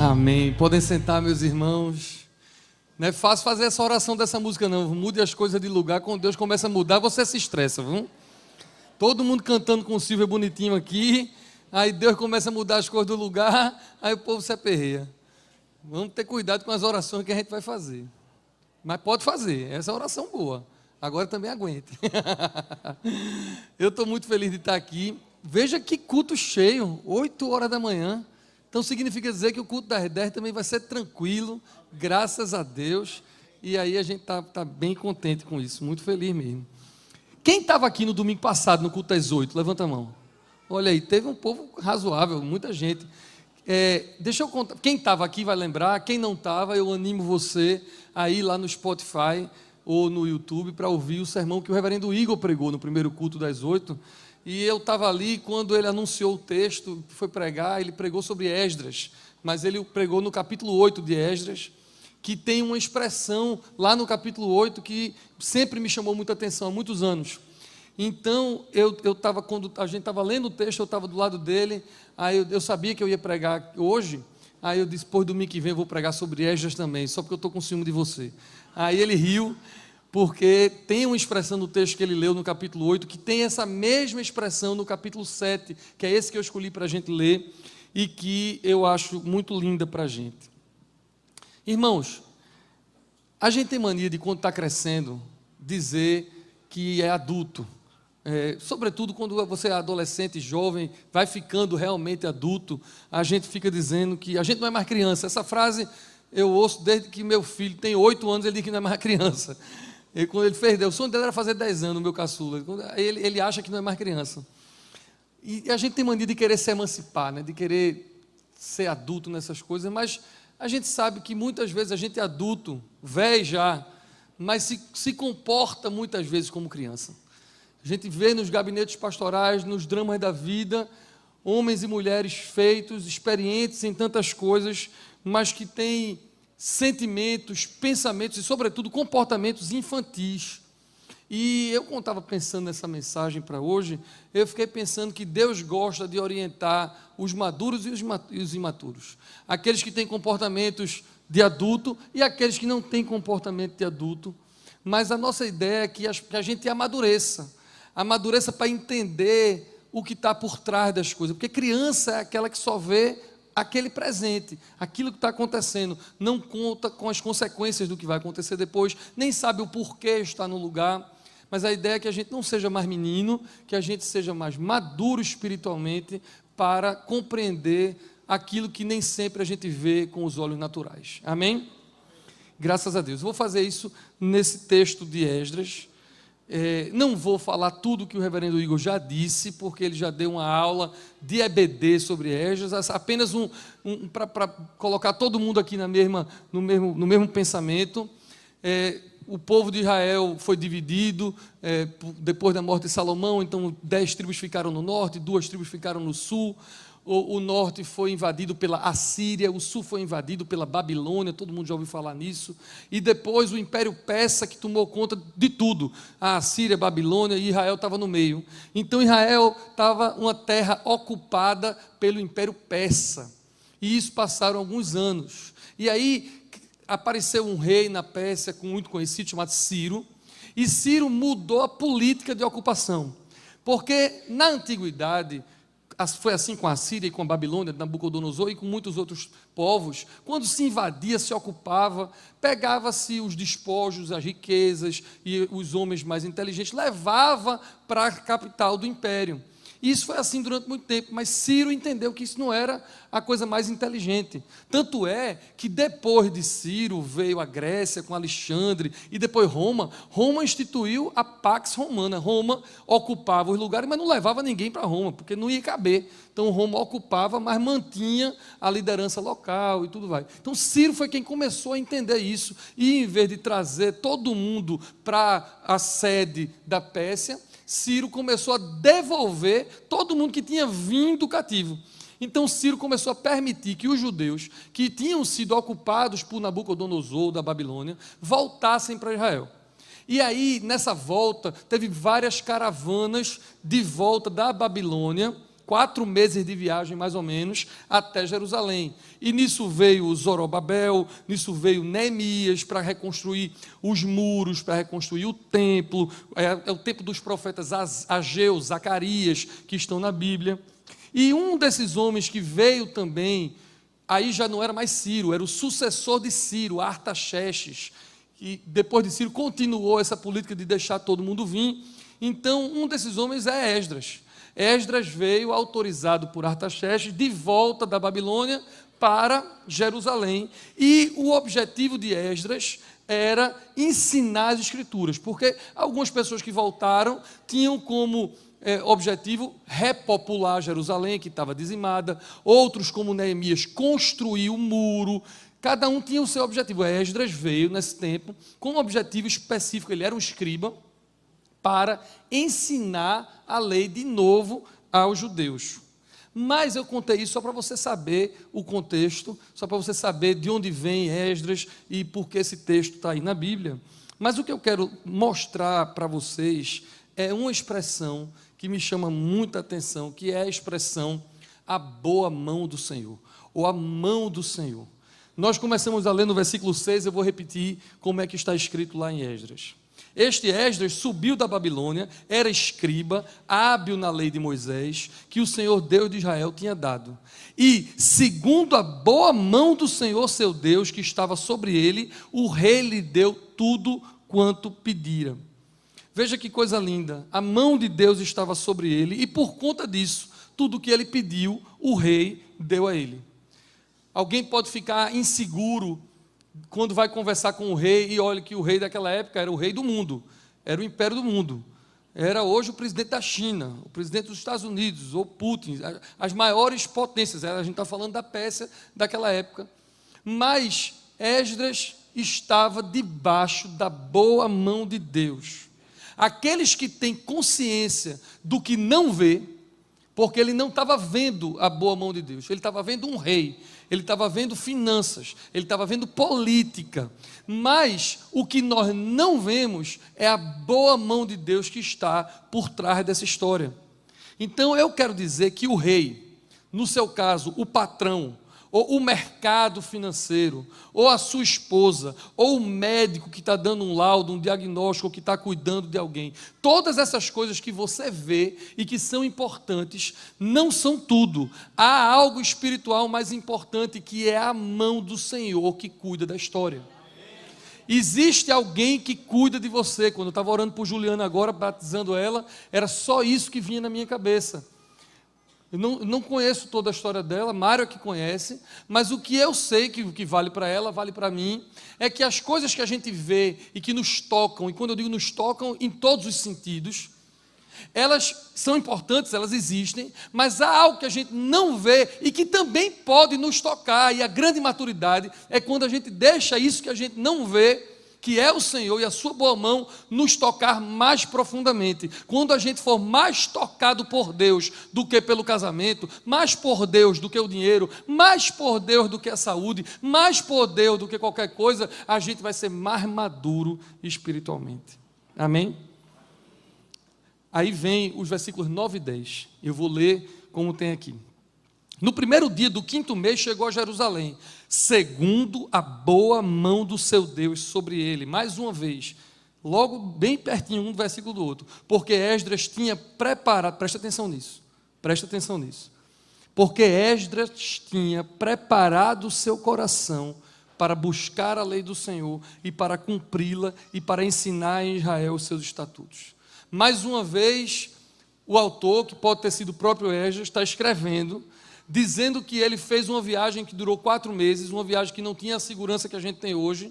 Amém. Podem sentar, meus irmãos. Não é fácil fazer essa oração dessa música, não. Mude as coisas de lugar. Quando Deus começa a mudar, você se estressa, viu? Todo mundo cantando com o Silvio bonitinho aqui. Aí Deus começa a mudar as coisas do lugar. Aí o povo se aperreia. Vamos ter cuidado com as orações que a gente vai fazer. Mas pode fazer. Essa é a oração boa. Agora também aguente. Eu estou muito feliz de estar aqui. Veja que culto cheio. 8 horas da manhã. Então significa dizer que o culto das 10 também vai ser tranquilo, graças a Deus, e aí a gente tá bem contente com isso, muito feliz mesmo. Quem estava aqui no domingo passado, no culto das 8? Levanta a mão. Olha aí, teve um povo razoável, muita gente. Deixa eu contar, quem estava aqui vai lembrar, quem não estava, eu animo você a ir lá no Spotify ou no YouTube para ouvir o sermão que o reverendo Igor pregou no primeiro culto das 8. E eu estava ali quando ele anunciou o texto que foi pregar. Ele pregou sobre Esdras, mas ele pregou no capítulo 8 de Esdras, que tem uma expressão lá no capítulo 8 que sempre me chamou muita atenção há muitos anos. Então, quando a gente estava lendo o texto, eu estava do lado dele, aí eu sabia que eu ia pregar hoje, aí eu disse, pois domingo que vem eu vou pregar sobre Esdras também, só porque eu estou com ciúme de você. Aí ele riu, porque tem uma expressão no texto que ele leu no capítulo 8, que tem essa mesma expressão no capítulo 7, que é esse que eu escolhi para a gente ler, e que eu acho muito linda para a gente. Irmãos, a gente tem mania de, quando está crescendo, dizer que é adulto. Sobretudo quando você é adolescente, jovem, vai ficando realmente adulto, a gente fica dizendo que a gente não é mais criança. Essa frase eu ouço desde que meu filho tem 8 anos, ele diz que não é mais criança. E quando ele fez, o sonho dele era fazer 10 anos, o meu caçula. Ele acha que não é mais criança. E a gente tem mania de querer se emancipar, né? De querer ser adulto nessas coisas, mas a gente sabe que muitas vezes a gente é adulto, velho já, mas se comporta muitas vezes como criança. A gente vê nos gabinetes pastorais, nos dramas da vida, homens e mulheres feitos, experientes em tantas coisas, mas que têm sentimentos, pensamentos e, sobretudo, comportamentos infantis. E eu, quando estava pensando nessa mensagem para hoje, eu fiquei pensando que Deus gosta de orientar os maduros e os imaturos. Aqueles que têm comportamentos de adulto e aqueles que não têm comportamento de adulto. Mas a nossa ideia é que a gente amadureça. Amadureça para entender o que está por trás das coisas. Porque criança é aquela que só vê aquele presente, aquilo que está acontecendo, não conta com as consequências do que vai acontecer depois, nem sabe o porquê está no lugar, mas a ideia é que a gente não seja mais menino, que a gente seja mais maduro espiritualmente para compreender aquilo que nem sempre a gente vê com os olhos naturais. Amém? Graças a Deus. Vou fazer isso nesse texto de Esdras. Não vou falar tudo que o reverendo Igor já disse, porque ele já deu uma aula de EBD sobre Esdras, apenas para colocar todo mundo aqui no mesmo pensamento. O povo de Israel foi dividido depois da morte de Salomão, então 10 tribos ficaram no norte, 2 tribos ficaram no sul. O norte foi invadido pela Assíria, o sul foi invadido pela Babilônia, todo mundo já ouviu falar nisso, e depois o Império Persa, que tomou conta de tudo, a Assíria, a Babilônia, e Israel estava no meio. Então Israel estava uma terra ocupada pelo Império Persa, e isso passaram alguns anos, e aí apareceu um rei na Pérsia, muito conhecido, chamado Ciro, e Ciro mudou a política de ocupação, porque na antiguidade, foi assim com a Síria e com a Babilônia, Nabucodonosor e com muitos outros povos, quando se invadia, se ocupava, pegava-se os despojos, as riquezas e os homens mais inteligentes, levava para a capital do império. Isso foi assim durante muito tempo, mas Ciro entendeu que isso não era a coisa mais inteligente. Tanto é que depois de Ciro veio a Grécia com Alexandre e depois Roma. Roma instituiu a Pax Romana. Roma ocupava os lugares, mas não levava ninguém para Roma, porque não ia caber. Então Roma ocupava, mas mantinha a liderança local e tudo vai. Então Ciro foi quem começou a entender isso, e em vez de trazer todo mundo para a sede da Pérsia, Ciro começou a devolver todo mundo que tinha vindo cativo. Então Ciro começou a permitir que os judeus que tinham sido ocupados por Nabucodonosor da Babilônia voltassem para Israel. E aí, nessa volta, teve várias caravanas de volta da Babilônia 4 meses de viagem, mais ou menos, até Jerusalém. E nisso veio Zorobabel, nisso veio Neemias para reconstruir os muros, para reconstruir o templo. É o tempo dos profetas Ageu, Zacarias, que estão na Bíblia. E um desses homens que veio também, aí já não era mais Ciro, era o sucessor de Ciro, Artaxerxes, que depois de Ciro continuou essa política de deixar todo mundo vir. Então, um desses homens é Esdras. Esdras veio autorizado por Artaxerxes de volta da Babilônia para Jerusalém. E o objetivo de Esdras era ensinar as Escrituras, porque algumas pessoas que voltaram tinham como objetivo repopular Jerusalém, que estava dizimada, outros, como Neemias, construir o muro. Cada um tinha o seu objetivo. Esdras veio nesse tempo com um objetivo específico, ele era um escriba, para ensinar a lei de novo aos judeus. Mas eu contei isso só para você saber o contexto, só para você saber de onde vem Esdras e por que esse texto está aí na Bíblia. Mas o que eu quero mostrar para vocês é uma expressão que me chama muita atenção, que é a expressão a boa mão do Senhor, ou a mão do Senhor. Nós começamos a ler no versículo 6, eu vou repetir como é que está escrito lá em Esdras. Este Esdras subiu da Babilônia, era escriba, hábil na lei de Moisés, que o Senhor Deus de Israel tinha dado. E, segundo a boa mão do Senhor seu Deus, que estava sobre ele, o rei lhe deu tudo quanto pedira. Veja que coisa linda, a mão de Deus estava sobre ele, e por conta disso, tudo que ele pediu, o rei deu a ele. Alguém pode ficar inseguro quando vai conversar com o rei, e olha que o rei daquela época era o rei do mundo, era o império do mundo, era hoje o presidente da China, o presidente dos Estados Unidos, ou Putin, as maiores potências, a gente está falando da Pérsia daquela época, mas Esdras estava debaixo da boa mão de Deus. Aqueles que têm consciência do que não vê, porque ele não estava vendo a boa mão de Deus, ele estava vendo um rei, ele estava vendo finanças, ele estava vendo política, mas o que nós não vemos é a boa mão de Deus que está por trás dessa história. Então eu quero dizer que o rei, no seu caso o patrão, ou o mercado financeiro, ou a sua esposa, ou o médico que está dando um laudo, um diagnóstico, ou que está cuidando de alguém. Todas essas coisas que você vê e que são importantes, não são tudo. Há algo espiritual mais importante, que é a mão do Senhor que cuida da história. Existe alguém que cuida de você. Quando eu estava orando por Juliana agora, batizando ela, era só isso que vinha na minha cabeça. Eu não conheço toda a história dela, Mário é que conhece, mas o que eu sei que vale para ela, vale para mim, é que as coisas que a gente vê e que nos tocam, e quando eu digo nos tocam em todos os sentidos, elas são importantes, elas existem, mas há algo que a gente não vê e que também pode nos tocar, e a grande maturidade é quando a gente deixa isso que a gente não vê, que é o Senhor e a sua boa mão, nos tocar mais profundamente. Quando a gente for mais tocado por Deus do que pelo casamento, mais por Deus do que o dinheiro, mais por Deus do que a saúde, mais por Deus do que qualquer coisa, a gente vai ser mais maduro espiritualmente. Amém? Aí vem os versículos 9 e 10. Eu vou ler como tem aqui. No primeiro dia do 5º mês chegou a Jerusalém, segundo a boa mão do seu Deus sobre ele. Mais uma vez, logo bem pertinho um do versículo do outro, porque Esdras tinha preparado, presta atenção nisso, porque Esdras tinha preparado o seu coração para buscar a lei do Senhor e para cumpri-la e para ensinar em Israel os seus estatutos. Mais uma vez, o autor, que pode ter sido o próprio Esdras, está escrevendo, dizendo que ele fez uma viagem que durou 4 meses, uma viagem que não tinha a segurança que a gente tem hoje,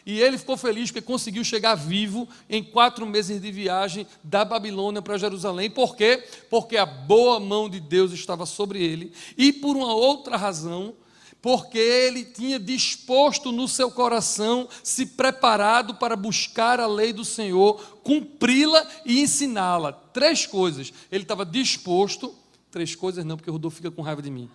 e ele ficou feliz porque conseguiu chegar vivo em 4 meses de viagem da Babilônia para Jerusalém. Por quê? Porque a boa mão de Deus estava sobre ele, e por uma outra razão, porque ele tinha disposto no seu coração, se preparado para buscar a lei do Senhor, cumpri-la e ensiná-la. 3 coisas, ele estava disposto. 3 coisas não, porque o Rodolfo fica com raiva de mim.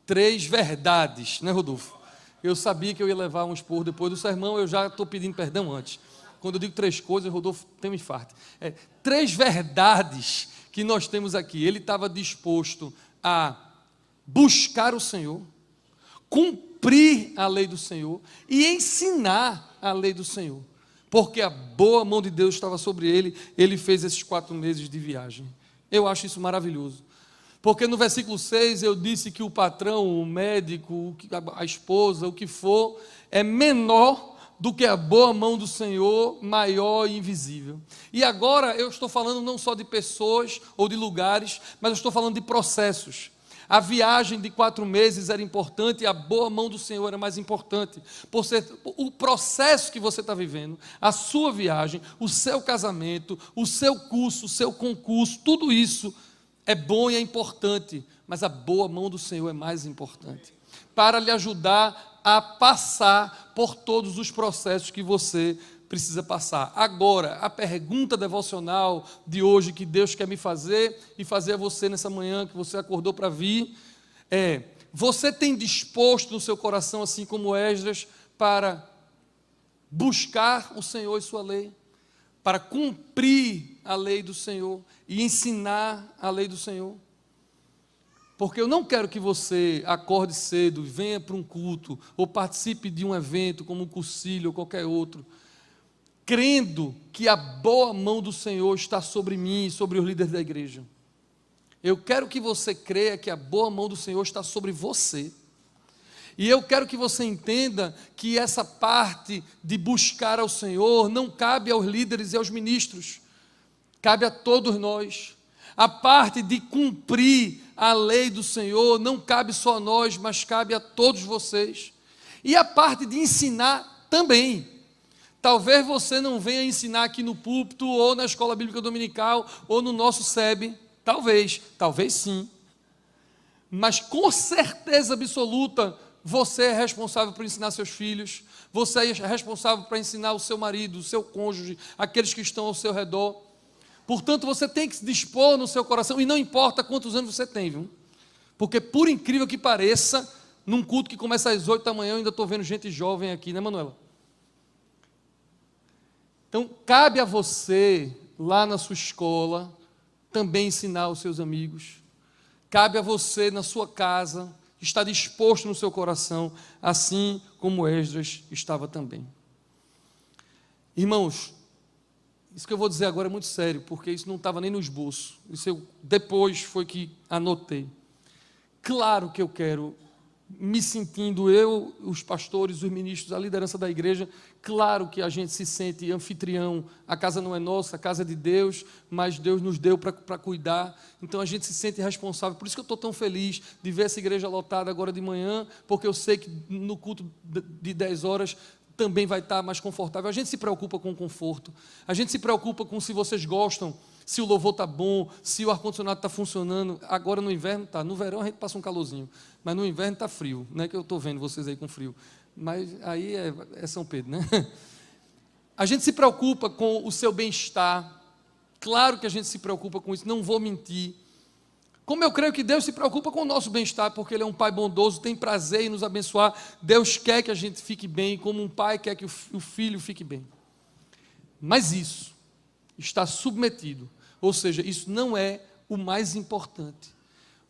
3 verdades, né, Rodolfo? Eu sabia que eu ia levar um esporro depois do sermão, eu já estou pedindo perdão antes. Quando eu digo 3 coisas, Rodolfo tem um infarto. 3 verdades que nós temos aqui. Ele estava disposto a buscar o Senhor, cumprir a lei do Senhor e ensinar a lei do Senhor. Porque a boa mão de Deus estava sobre ele, ele fez esses 4 meses de viagem. Eu acho isso maravilhoso. Porque no versículo 6 eu disse que o patrão, o médico, a esposa, o que for, é menor do que a boa mão do Senhor, maior e invisível. E agora eu estou falando não só de pessoas ou de lugares, mas eu estou falando de processos. A viagem de 4 meses era importante e a boa mão do Senhor era mais importante. Por ser o processo que você está vivendo, a sua viagem, o seu casamento, o seu curso, o seu concurso, tudo isso é bom e é importante, mas a boa mão do Senhor é mais importante. Para lhe ajudar a passar por todos os processos que você precisa passar. Agora, a pergunta devocional de hoje que Deus quer me fazer e fazer a você nessa manhã que você acordou para vir é: você tem disposto no seu coração, assim como Esdras, para buscar o Senhor e sua lei, para cumprir a lei do Senhor e ensinar a lei do Senhor? Porque eu não quero que você acorde cedo, venha para um culto ou participe de um evento como um cursilho ou qualquer outro, crendo que a boa mão do Senhor está sobre mim e sobre os líderes da igreja. Eu quero que você creia que a boa mão do Senhor está sobre você. E eu quero que você entenda que essa parte de buscar ao Senhor não cabe aos líderes e aos ministros, cabe a todos nós. A parte de cumprir a lei do Senhor não cabe só a nós, mas cabe a todos vocês. E a parte de ensinar também. Talvez você não venha ensinar aqui no púlpito, ou na escola bíblica dominical, ou no nosso SEB. Talvez sim. Mas com certeza absoluta, você é responsável por ensinar seus filhos, você é responsável para ensinar o seu marido, o seu cônjuge, aqueles que estão ao seu redor. Portanto, você tem que se dispor no seu coração, e não importa quantos anos você tem, viu? Porque, por incrível que pareça, num culto que começa às 8 da manhã, eu ainda estou vendo gente jovem aqui, né, Manuela? Então, cabe a você, lá na sua escola, também ensinar os seus amigos. Cabe a você, na sua casa, estar disposto no seu coração, assim como Esdras estava também. Irmãos, isso que eu vou dizer agora é muito sério, porque isso não estava nem no esboço. Isso depois foi que anotei. Claro que eu quero, me sentindo eu, os pastores, os ministros, a liderança da igreja, claro que a gente se sente anfitrião. A casa não é nossa, a casa é de Deus, mas Deus nos deu para cuidar. Então a gente se sente responsável. Por isso que eu estou tão feliz de ver essa igreja lotada agora de manhã, porque eu sei que no culto de 10 horas também vai estar mais confortável. A gente se preocupa com o conforto, a gente se preocupa com se vocês gostam, se o louvor está bom, se o ar-condicionado está funcionando. Agora no inverno está, no verão a gente passa um calorzinho, mas no inverno está frio, não é que eu estou vendo vocês aí com frio, mas aí é São Pedro, né? A gente se preocupa com o seu bem-estar, claro que a gente se preocupa com isso, não vou mentir. Como eu creio que Deus se preocupa com o nosso bem-estar, porque Ele é um Pai bondoso, tem prazer em nos abençoar. Deus quer que a gente fique bem, como um pai quer que o filho fique bem. Mas isso está submetido, ou seja, isso não é o mais importante.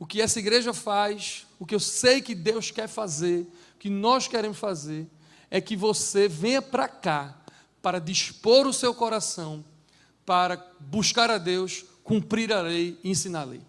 O que essa igreja faz, o que eu sei que Deus quer fazer, o que nós queremos fazer, é que você venha para cá, para dispor o seu coração, para buscar a Deus, cumprir a lei e ensinar a lei.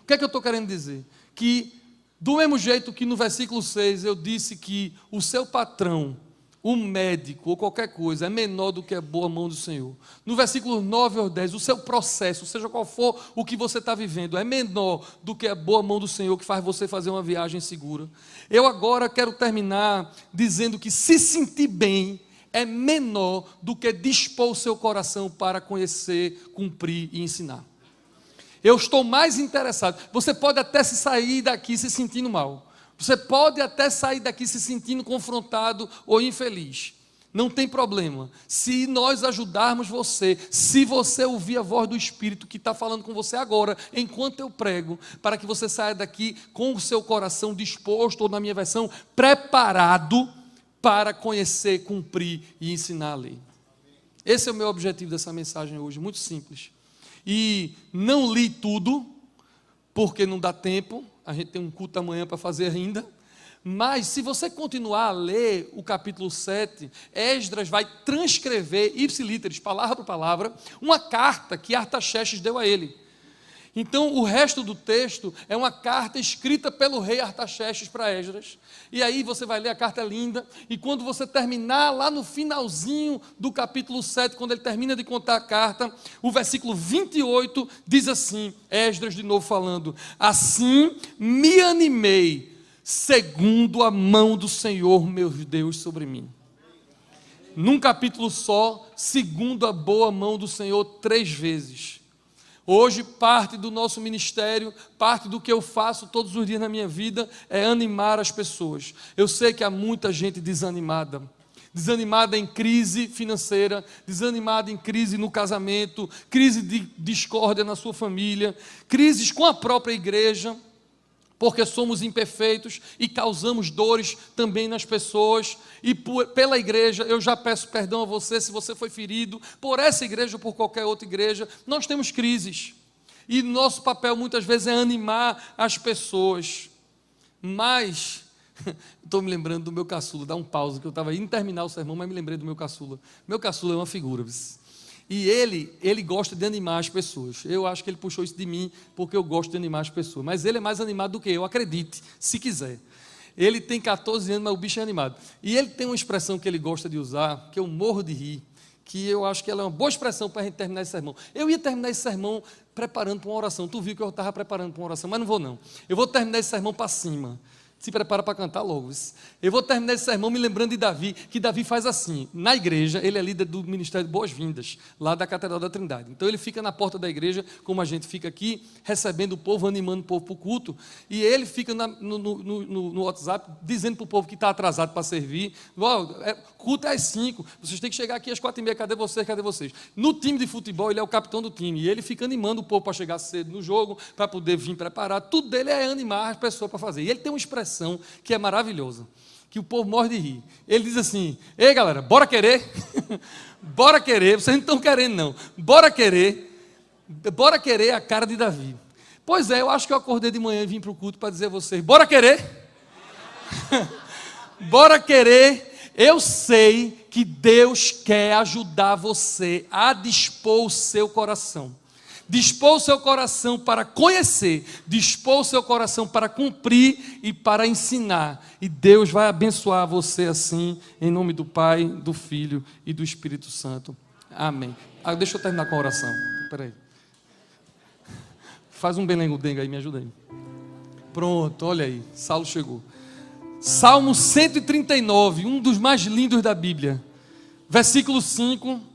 O que é que eu estou querendo dizer? Que do mesmo jeito que no versículo 6 eu disse que o seu patrão, o médico ou qualquer coisa é menor do que a boa mão do Senhor. No versículo 9 ao 10, o seu processo, seja qual for o que você está vivendo, é menor do que a boa mão do Senhor que faz você fazer uma viagem segura. Eu agora quero terminar dizendo que se sentir bem é menor do que dispor o seu coração para conhecer, cumprir e ensinar. Eu estou mais interessado. Você pode até se sair daqui se sentindo mal. Você pode até sair daqui se sentindo confrontado ou infeliz. Não tem problema. Se nós ajudarmos você, se você ouvir a voz do Espírito que está falando com você agora, enquanto eu prego, para que você saia daqui com o seu coração disposto, ou na minha versão, preparado para conhecer, cumprir e ensinar a lei. Esse é o meu objetivo dessa mensagem hoje, muito simples. E não li tudo, porque não dá tempo, a gente tem um culto amanhã para fazer ainda. Mas se você continuar a ler o capítulo 7, Esdras vai transcrever, ipsiliteris, palavra por palavra, uma carta que Artaxerxes deu a ele. Então, o resto do texto é uma carta escrita pelo rei Artaxerxes para Esdras. E aí você vai ler a carta linda, e quando você terminar lá no finalzinho do capítulo 7, quando ele termina de contar a carta, o versículo 28 diz assim, Esdras de novo falando: assim me animei, segundo a mão do Senhor, meu Deus, sobre mim. Num capítulo só, segundo a boa mão do Senhor, 3 vezes. Hoje, parte do nosso ministério, parte do que eu faço todos os dias na minha vida, é animar as pessoas. Eu sei que há muita gente desanimada em crise financeira, desanimada em crise no casamento, crise de discórdia na sua família, crises com a própria igreja, porque somos imperfeitos e causamos dores também nas pessoas, e pela igreja, eu já peço perdão a você se você foi ferido por essa igreja ou por qualquer outra igreja. Nós temos crises, e nosso papel muitas vezes é animar as pessoas, mas estou me lembrando do meu caçula, dá um pause, que eu estava indo terminar o sermão, mas me lembrei do meu caçula. Meu caçula é uma figura, e ele gosta de animar as pessoas. Eu acho que ele puxou isso de mim, porque eu gosto de animar as pessoas. Mas ele é mais animado do que eu, acredite, se quiser. Ele tem 14 anos, mas o bicho é animado. E ele tem uma expressão que ele gosta de usar, que eu morro de rir, que eu acho que ela é uma boa expressão para a gente terminar esse sermão. Eu ia terminar esse sermão preparando para uma oração. Tu viu que eu estava preparando para uma oração, mas não vou não. Eu vou terminar esse sermão para cima. Se prepara para cantar logo. Eu vou terminar esse sermão me lembrando de Davi, que Davi faz assim, na igreja, ele é líder do Ministério de Boas-Vindas, lá da Catedral da Trindade. Então ele fica na porta da igreja, como a gente fica aqui, recebendo o povo, animando o povo para o culto, e ele fica no WhatsApp, dizendo para o povo que está atrasado para servir, culto é às 5, vocês têm que chegar aqui às 4h30, cadê vocês, cadê vocês? No time de futebol, ele é o capitão do time, e ele fica animando o povo para chegar cedo no jogo, para poder vir preparado, tudo dele é animar as pessoas para fazer, e ele tem uma expressão que é maravilhosa, que o povo morre de rir. Ele diz assim: ei galera, bora querer? Bora querer, vocês não estão querendo não, bora querer a cara de Davi. Pois é, eu acho que eu acordei de manhã e vim para o culto para dizer a vocês: bora querer? Bora querer. Eu sei que Deus quer ajudar você a dispor o seu coração. Dispor o seu coração para conhecer, dispor o seu coração para cumprir e para ensinar. E Deus vai abençoar você assim, em nome do Pai, do Filho e do Espírito Santo. Amém. Deixa eu terminar com a oração. Espera aí. Faz um belengo-dengo aí, me ajuda aí. Pronto, olha aí, Saulo chegou. Salmo 139, um dos mais lindos da Bíblia. Versículo 5.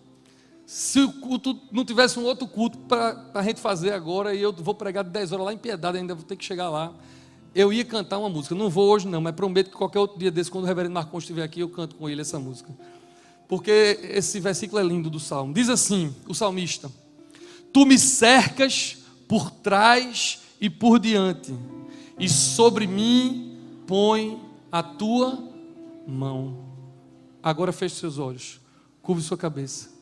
Se o culto não tivesse um outro culto para a gente fazer agora, e eu vou pregar de 10 horas lá em Piedade, ainda vou ter que chegar lá, eu ia cantar uma música. Não vou hoje não, mas prometo que qualquer outro dia desse, quando o reverendo Marcos estiver aqui, eu canto com ele essa música. Porque esse versículo é lindo do Salmo. Diz assim, o salmista: tu me cercas por trás e por diante, e sobre mim põe a tua mão. Agora feche seus olhos, curve sua cabeça.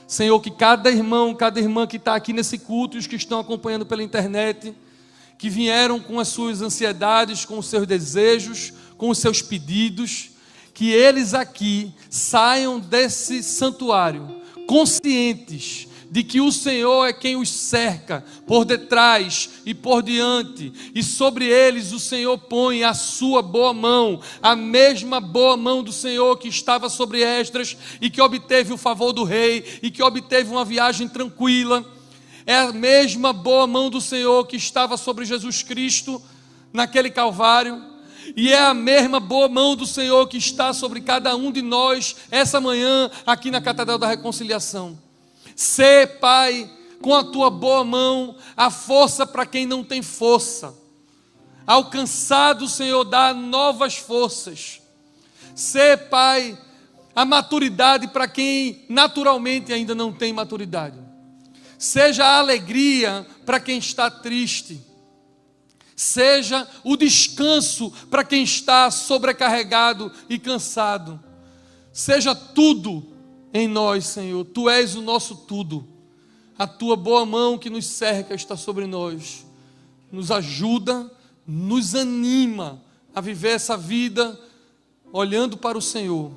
Senhor, que cada irmão, cada irmã que está aqui nesse culto, e os que estão acompanhando pela internet, que vieram com as suas ansiedades, com os seus desejos, com os seus pedidos, que eles aqui saiam desse santuário conscientes de que o Senhor é quem os cerca por detrás e por diante, e sobre eles o Senhor põe a sua boa mão, a mesma boa mão do Senhor que estava sobre Esdras e que obteve o favor do rei e que obteve uma viagem tranquila. É a mesma boa mão do Senhor que estava sobre Jesus Cristo naquele Calvário, e é a mesma boa mão do Senhor que está sobre cada um de nós essa manhã aqui na Catedral da Reconciliação. Sê, Pai, com a tua boa mão, a força para quem não tem força. Alcançado, Senhor, dá novas forças. Sê, Pai, a maturidade para quem naturalmente ainda não tem maturidade. Seja a alegria para quem está triste. Seja o descanso para quem está sobrecarregado e cansado. Seja tudo em nós, Senhor. Tu és o nosso tudo. A tua boa mão que nos cerca está sobre nós. nos ajuda, nos anima a viver essa vida olhando para o Senhor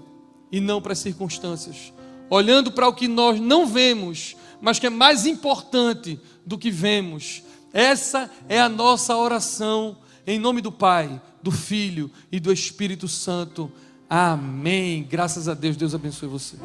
e não para as circunstâncias, olhando para o que nós não vemos, mas que é mais importante do que vemos. Essa é a nossa oração, em nome do Pai, do Filho e do Espírito Santo. Amém. Graças a Deus. Deus abençoe vocês.